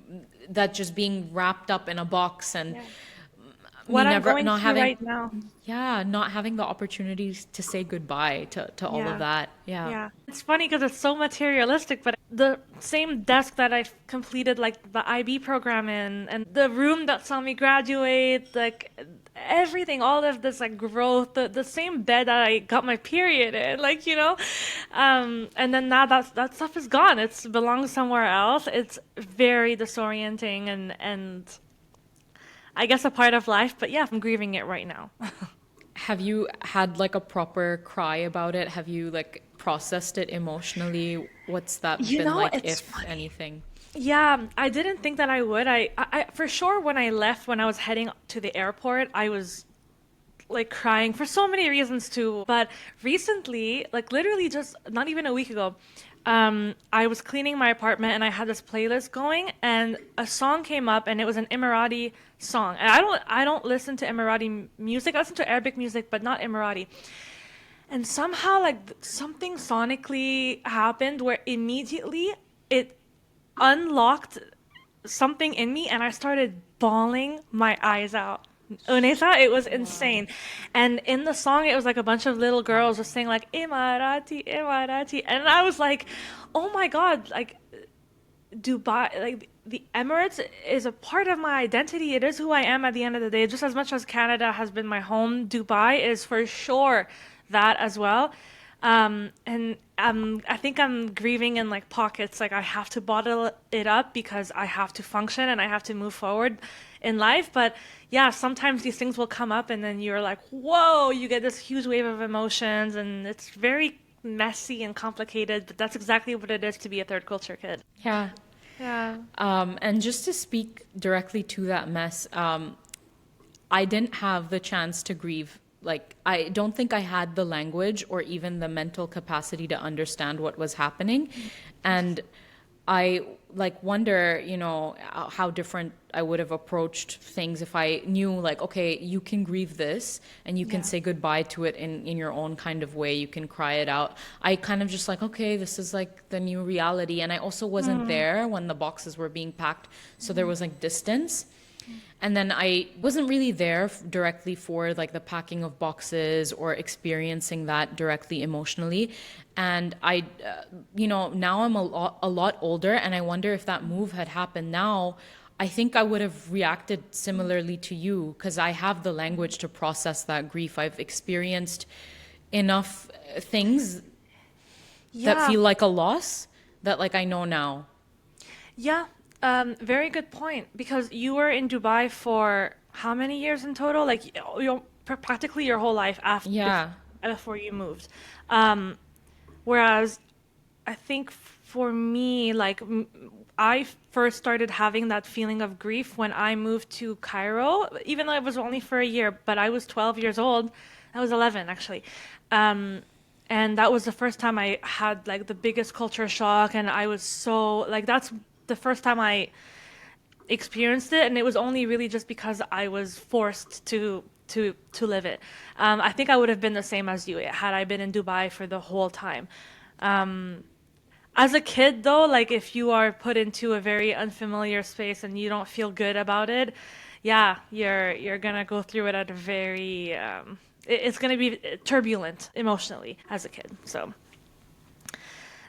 A: that just being wrapped up in a box, and
B: Yeah.
A: me
B: What I'm
A: never
B: going
A: not
B: through
A: having,
B: right now.
A: yeah, not having the opportunities to say goodbye to all of
B: Yeah.
A: that. Yeah.
B: Yeah. It's funny because it's so materialistic, but the same desk that I completed like the IB program in, and the room that saw me graduate, like everything, all of this like growth, the same bed that I got my period in, like, and then now that stuff is gone. It's belongs somewhere else. It's very disorienting and I guess a part of life, but yeah, I'm grieving it right now.
A: Have you had like a proper cry about it? Have you like processed it emotionally? What's that been like,
B: It's
A: if
B: funny.
A: anything?
B: Yeah, I didn't think that I would. For sure, when I left, when I was heading to the airport, I was like crying for so many reasons too. But recently, like literally just not even a week ago, I was cleaning my apartment and I had this playlist going, and a song came up, and it was an Emirati song. And I don't listen to Emirati music. I listen to Arabic music, but not Emirati. And somehow, like something sonically happened where immediately it unlocked something in me and I started bawling my eyes out. Unesa, it was insane. And in the song, it was like a bunch of little girls just saying like Emirati, Emirati. And I was like, oh my God, like Dubai, like the Emirates is a part of my identity. It is who I am at the end of the day. Just as much as Canada has been my home, Dubai is for sure that as well. And I think I'm grieving in like pockets. Like I have to bottle it up because I have to function and I have to move forward in life. But yeah, sometimes these things will come up and then you're like, whoa, you get this huge wave of emotions and it's very messy and complicated. But that's exactly what it is to be a third culture kid.
A: Yeah.
B: Yeah.
A: And just to speak directly to that mess, I didn't have the chance to grieve. Like, I don't think I had the language or even the mental capacity to understand what was happening. And I like wonder, how different I would have approached things if I knew like, okay, you can grieve this and you can
B: Yeah.
A: say goodbye to it in your own kind of way. You can cry it out. I kind of just like, okay, this is like the new reality. And I also wasn't there when the boxes were being packed. So there was like distance. And then I wasn't really there directly for like the packing of boxes or experiencing that directly emotionally. And now I'm a lot older, and I wonder if that move had happened now, I think I would have reacted similarly to you because I have the language to process that grief. I've experienced enough things that
B: Yeah.
A: feel like a loss that like I know now.
B: Yeah. Very good point. Because you were in Dubai for how many years in total? Like practically your whole life after
A: Yeah.
B: before you moved. Um, Whereas I think for me, like I first started having that feeling of grief when I moved to Cairo, even though it was only for a year, but I was 12 years old. I was 11 actually. Um, and that was the first time I had like the biggest culture shock, and I was so like that's the first time I experienced it, and it was only really just because I was forced to live it. I think I would have been the same as you had I been in Dubai for the whole time. As a kid, though, like if you are put into a very unfamiliar space and you don't feel good about it, yeah, you're gonna go through it at a very it's gonna be turbulent emotionally as a kid. So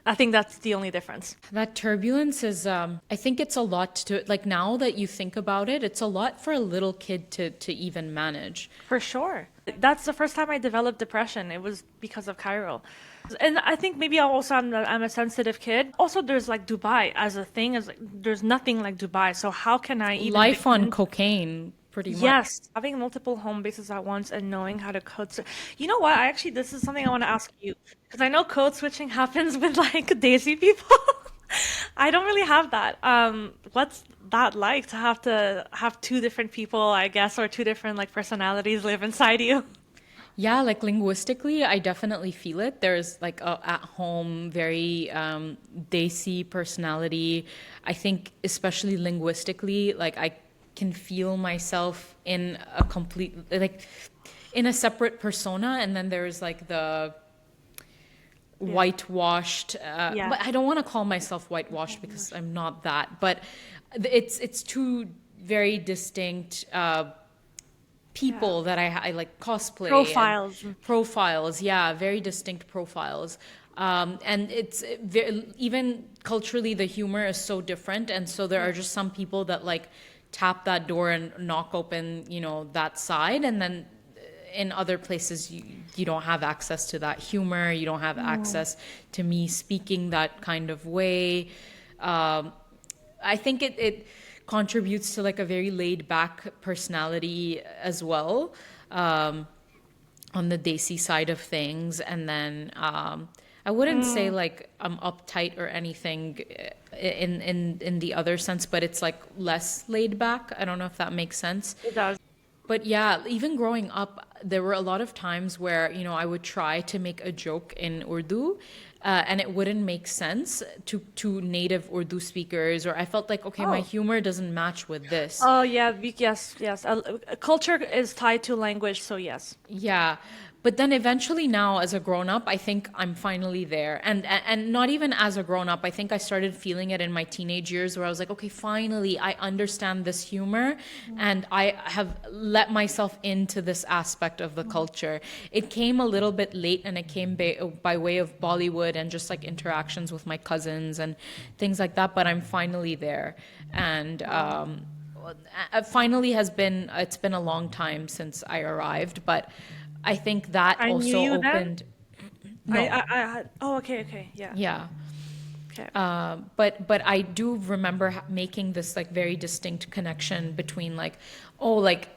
B: I think that's the only difference.
A: That turbulence is, I think it's a lot to, like now that you think about it, it's a lot for a little kid to even manage.
B: For sure. That's the first time I developed depression. It was because of Cairo. And I think maybe also I'm a sensitive kid. Also, there's like Dubai as a thing, as like, there's nothing like Dubai. So how can I even
A: Life on
B: begin?
A: cocaine, pretty much.
B: Yes, having multiple home bases at once and knowing how to code. You know what? I actually, this is something I want to ask you because I know code switching happens with like Daisy people. I don't really have that. What's that like to have two different people, I guess, or two different like personalities live inside you?
A: Yeah, like linguistically, I definitely feel it. There's like a at home, very desi personality. I think, especially linguistically, like I can feel myself in a complete, like in a separate persona. And then there's like the
B: Yeah.
A: whitewashed,
B: Yeah.
A: but I don't want to call myself whitewashed because I'm not that. But it's two very distinct
B: Yeah.
A: people that I like cosplay and
B: Profiles.
A: profiles. Yeah, very distinct profiles. And it's even culturally, the humor is so different. And so there
B: Yeah.
A: are just some people that like tap that door and knock open, that side. And then in other places, you don't have access to that humor. You don't have access to me speaking that kind of way. I think it contributes to like a very laid back personality as well, on the Desi side of things. And then I wouldn't say like I'm uptight or anything in the other sense, but it's like less laid back. I don't know if that makes sense.
B: It does.
A: But yeah, even growing up, there were a lot of times where, I would try to make a joke in Urdu, and it wouldn't make sense to native Urdu speakers, or I felt like, okay, my
B: Oh.
A: humor doesn't match with this.
B: Oh yeah, yes, yes. Culture is tied to language, so yes.
A: Yeah. But then eventually now as a grown up, I think I'm finally there. And not even as a grown up, I think I started feeling it in my teenage years where I was like, okay, finally I understand this humor and I have let myself into this aspect of the culture. It came a little bit late and it came by way of Bollywood and just like interactions with my cousins and things like that, but I'm finally there. And finally it's been a long time since I arrived, but I think that
B: I knew
A: also
B: you then.
A: opened. No,
B: Oh, okay, okay, yeah,
A: yeah,
B: okay.
A: but I do remember making this like very distinct connection between like, oh, like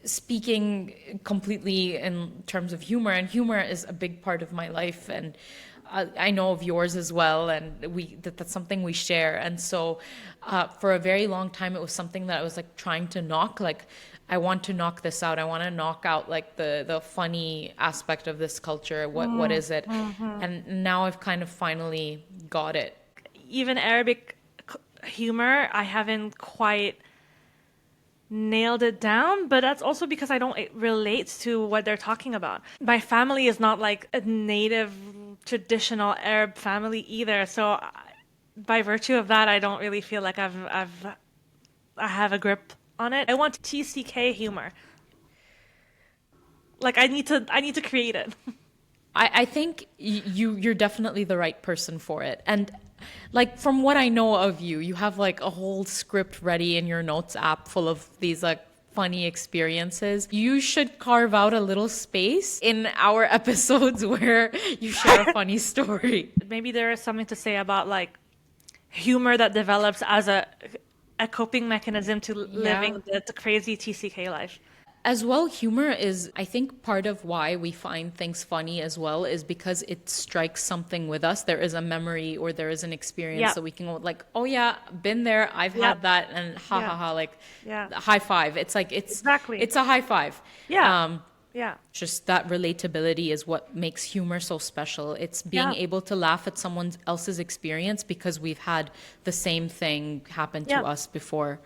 A: speaking completely in terms of humor, and humor is a big part of my life, and I know of yours as well, and that's something we share. And so for a very long time, it was something that I was like trying to knock. Like I want to knock this out. I want to knock out like the funny aspect of this culture. What is it? And now I've kind of finally got it.
B: Even Arabic humor, I haven't quite nailed it down, but that's also because I don't relate to what they're talking about. My family is not like a native traditional Arab family either, so by virtue of that, I don't really feel like I have a grip on it. I want TCK humor. Like I need to create it.
A: I think you're definitely the right person for it. And like from what I know of you, you have like a whole script ready in your notes app full of these like funny experiences. You should carve out a little space in our episodes where you share a funny story.
B: Maybe there is something to say about like humor that develops as a coping mechanism to living the crazy TCK life.
A: As well, humor is, I think, part of why we find things funny as well is because it strikes something with us. There is a memory or there is an experience
B: Yeah.
A: that we can go like, oh yeah, been there, I've
B: Yeah.
A: had that, and ha
B: Yeah.
A: ha ha, like
B: Yeah.
A: high five. It's like
B: Exactly.
A: it's a high five.
B: Yeah. Yeah.
A: Just that relatability is what makes humor so special. It's being
B: Yeah.
A: able to laugh at someone else's experience because we've had the same thing happen to
B: Yeah.
A: us before.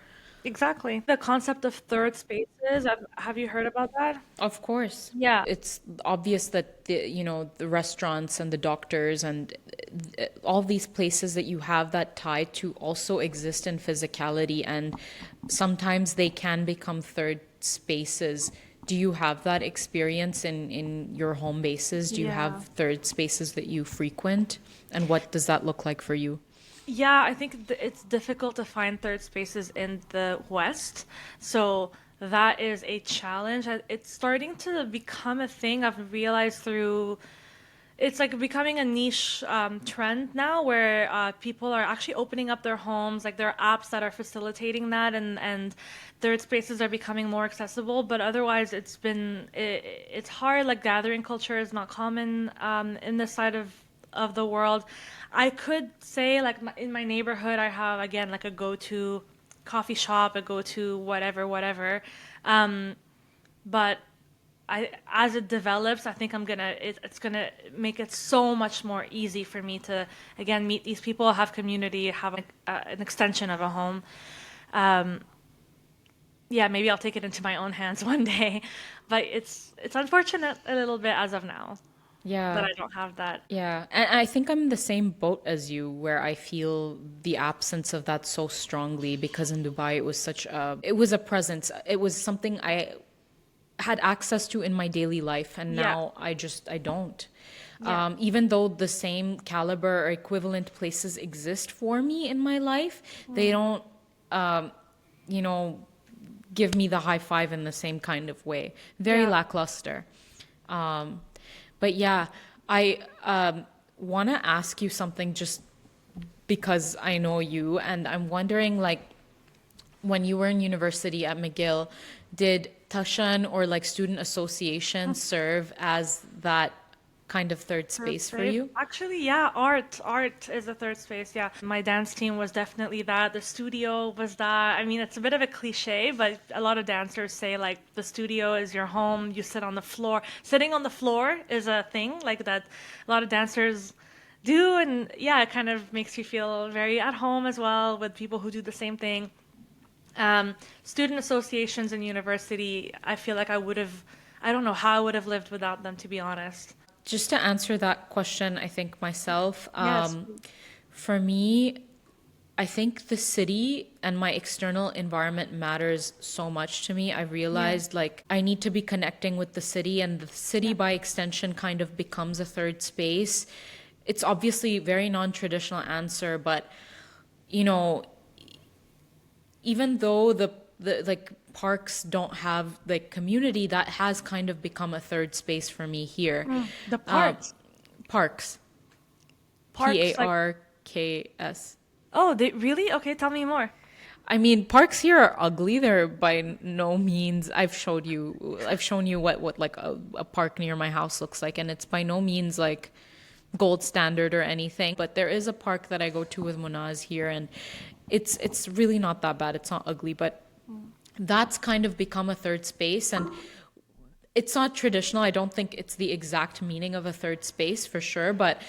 B: Exactly. The concept of third spaces, have you heard about that?
A: Of course.
B: Yeah.
A: It's obvious that the restaurants and the doctors and all these places that you have that tie to also exist in physicality, and sometimes they can become third spaces. Do you have that experience in your home bases? Do you
B: Yeah.
A: have third spaces that you frequent? And what does that look like for you?
B: Yeah, I think it's difficult to find third spaces in the West. So that is a challenge. It's starting to become a thing I've realized through, it's like becoming a niche trend now where people are actually opening up their homes. Like there are apps that are facilitating that, and third spaces are becoming more accessible. But otherwise, it's hard. Like gathering culture is not common in this side of the world. I could say like in my neighborhood, I have again like a go-to coffee shop, a go-to whatever. But as it develops, I think it's gonna make it so much more easy for me to again meet these people, have community, have an extension of a home. Yeah, maybe I'll take it into my own hands one day, but it's unfortunate a little bit as of now that
A: Yeah.
B: I don't have that.
A: Yeah, and I think I'm in the same boat as you, where I feel the absence of that so strongly because in Dubai it was a presence. It was something I had access to in my daily life, and
B: Yeah.
A: now I don't.
B: Yeah.
A: Even though the same caliber or equivalent places exist for me in my life, they don't, you know, give me the high five in the same kind of way. Very
B: Yeah.
A: lackluster. But yeah, I want to ask you something just because I know you, and I'm wondering, like, when you were in university at McGill, did Tashan or like student association serve as that kind of third
B: Third
A: space for
B: space.
A: you?
B: Actually, yeah, art is a third space. Yeah, my dance team was definitely that. The studio was that. I mean, it's a bit of a cliche, but a lot of dancers say like the studio is your home. You sit on the floor. Sitting on the floor is a thing like that. A lot of dancers do, and yeah, it kind of makes you feel very at home as well with people who do the same thing. Student associations in university, I feel like I don't know how I would have lived without them, to be honest.
A: Just to answer that question, I think myself,
B: Yes.
A: for me, I think the city and my external environment matters so much to me. I realized like I need to be connecting with the city, and the city by extension kind of becomes a third space. It's obviously a very non-traditional answer, but you know, even though the like parks don't have like community, that has kind of become a third space for me here.
B: The
A: Uh,
B: parks.
A: parks.
B: Parks, like,
A: Parks.
B: oh, they really? Okay, tell me more.
A: I mean, parks here are ugly. They're by no means. I've shown you what like a park near my house looks like, and it's by no means like gold standard or anything. But there is a park that I go to with Munaz here, and it's really not that bad. It's not ugly, but that's kind of become a third space. And it's not traditional. I don't think it's the exact meaning of a third space for sure, but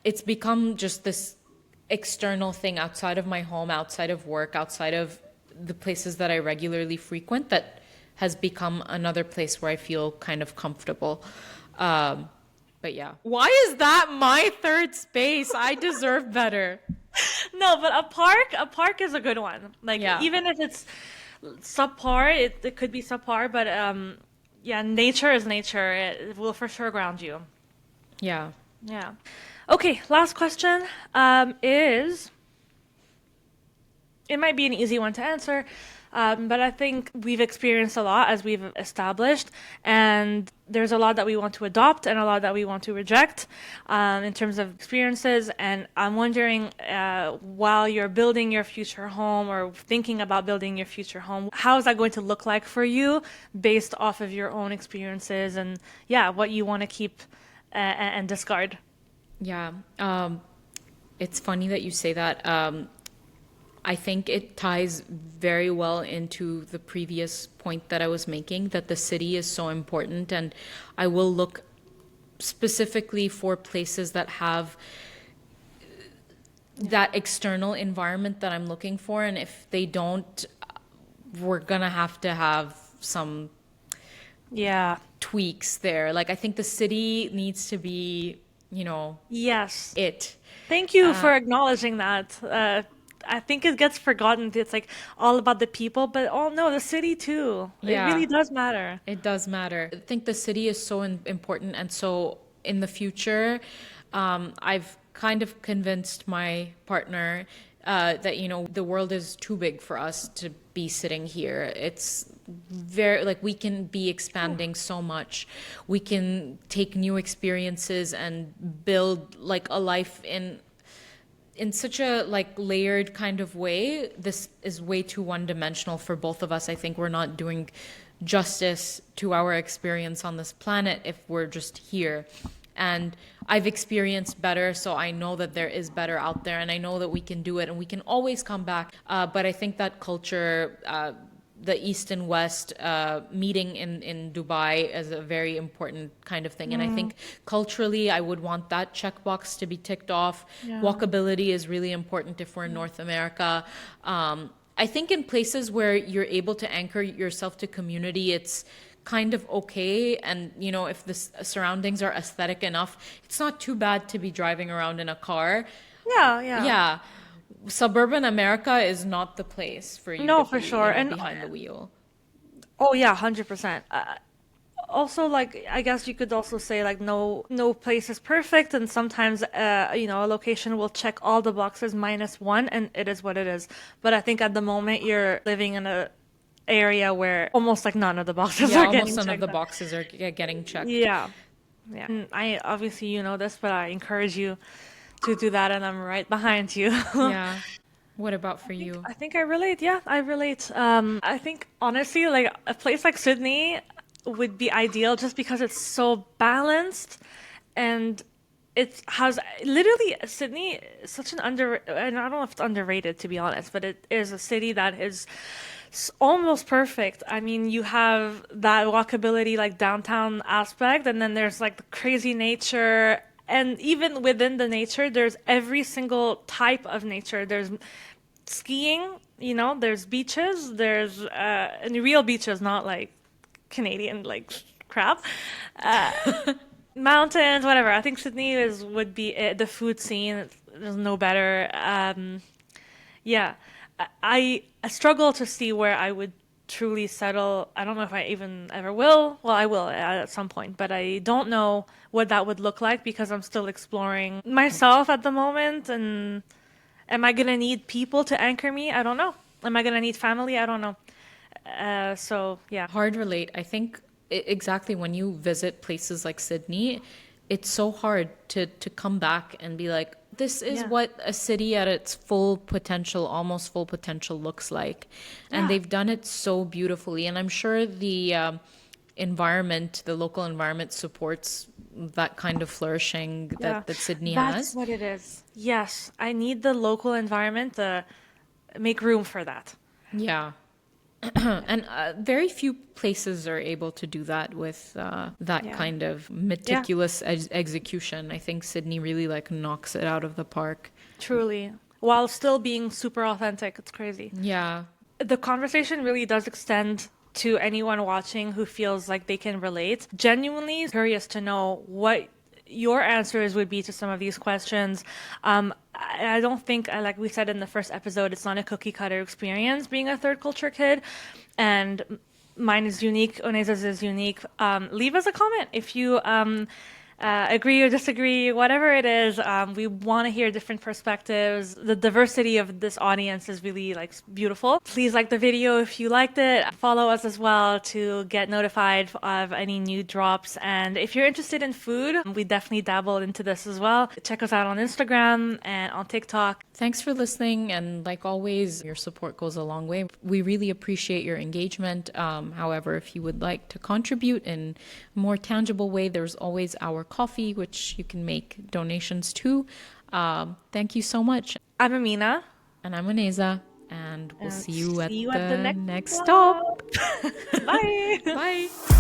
A: it's become just this external thing outside of my home, outside of work, outside of the places that I regularly frequent, that has become another place where I feel kind of comfortable. Um, but yeah. Why is that my third space? I deserve better.
B: No, but a park is a good one. Like
A: Yeah.
B: even if it's subpar, it could be subpar, but yeah, nature is nature. It will for sure ground you.
A: Yeah.
B: Yeah. Okay, last question is it might be an easy one to answer, but I think we've experienced a lot as we've established, and there's a lot that we want to adopt and a lot that we want to reject in terms of experiences. And I'm wondering, while you're building your future home or thinking about building your future home, how is that going to look like for you based off of your own experiences and, yeah, what you want to keep and discard?
A: Yeah. It's funny that you say that. I think it ties very well into the previous point that I was making, that the city is so important. And I will look specifically for places that have that external environment that I'm looking for. And if they don't, we're going to have some
B: Yeah.
A: tweaks there. Like, I think the city needs to be,
B: Yes.
A: it.
B: Thank you for acknowledging that. I think it gets forgotten. It's like all about the people, but oh no, the city too. It
A: Yeah.
B: really does matter.
A: It does matter. I think the city is so important. And so in the future, I've kind of convinced my partner that, the world is too big for us to be sitting here. It's very, like, we can be expanding so much. We can take new experiences and build like a life in such a like layered kind of way. This is way too one-dimensional for both of us. I think we're not doing justice to our experience on this planet if we're just here. And I've experienced better, so I know that there is better out there, and I know that we can do it, and we can always come back. But I think that culture, the East and West meeting in Dubai is a very important kind of thing. And I think culturally, I would want that checkbox to be ticked off.
B: Yeah.
A: Walkability is really important if we're in North America. I think in places where you're able to anchor yourself to community, it's kind of okay. And, if the surroundings are aesthetic enough, it's not too bad to be driving around in a car.
B: Yeah, yeah.
A: Yeah. Suburban America is not the place for you
B: No,
A: to
B: for
A: be,
B: sure. And
A: behind the wheel.
B: oh yeah, 100%. Also, like I guess you could also say like no place is perfect, and sometimes a location will check all the boxes minus one, and it is what it is. But I think at the moment you're living in a area where almost like none of the boxes
A: Yeah,
B: are
A: almost
B: getting
A: none of
B: checked
A: the
B: out.
A: boxes are getting checked.
B: Yeah, yeah. And I obviously you know this, but I encourage you to do that, and I'm right behind you.
A: Yeah. What about for you?
B: I think I relate. Yeah, I relate. I think honestly, like a place like Sydney would be ideal just because it's so balanced and it has literally Sydney is such an and I don't know if it's underrated to be honest, but it is a city that is almost perfect. I mean, you have that walkability like downtown aspect, and then there's like the crazy nature. And even within the nature, there's every single type of nature. There's skiing, there's beaches, there's and real beaches, not like Canadian like crap. Uh, Mountains, whatever. I think Sydney would be it. The food scene, there's no better. Yeah, I struggle to see where I would truly settle. I don't know if I even ever will. Well, I will at some point, but I don't know what that would look like because I'm still exploring myself at the moment. And am I gonna need people to anchor me? I don't know. Am I gonna need family? I don't know. So yeah.
A: Hard relate. I think exactly when you visit places like Sydney, it's so hard to come back and be like, this is
B: Yeah.
A: what a city at its full potential, almost full potential looks like. And
B: Yeah.
A: they've done it so beautifully. And I'm sure the environment, the local environment supports that kind of flourishing
B: Yeah.
A: that Sydney
B: That's
A: has.
B: what it is. Yes, I need the local environment to make room for that.
A: Yeah. And very few places are able to do that with that
B: Yeah.
A: kind of
B: Yeah,
A: meticulous execution. I think Sydney really like knocks it out of the park.
B: truly. While still being super authentic. It's crazy.
A: Yeah.
B: The conversation really does extend to anyone watching who feels like they can relate. Genuinely curious to know what your answers would be to some of these questions. I don't think, like we said in the first episode, it's not a cookie cutter experience being a third culture kid. And mine is unique. Oneza's is unique. Leave us a comment if you agree or disagree, whatever it is. We want to hear different perspectives. The diversity of this audience is really like beautiful. Please like the video if you liked it. Follow us as well to get notified of any new drops. And if you're interested in food, we definitely dabbled into this as well. Check us out on Instagram and on TikTok.
A: Thanks for listening. And like always, your support goes a long way. We really appreciate your engagement. However, if you would like to contribute in a more tangible way, there's always our coffee, which you can make donations to. Thank you so much.
B: I'm Amina.
A: And I'm Aneza. And we'll
B: And
A: see you at
B: see you at the
A: the
B: next
A: next
B: stop.
A: stop.
B: Bye.
A: Bye.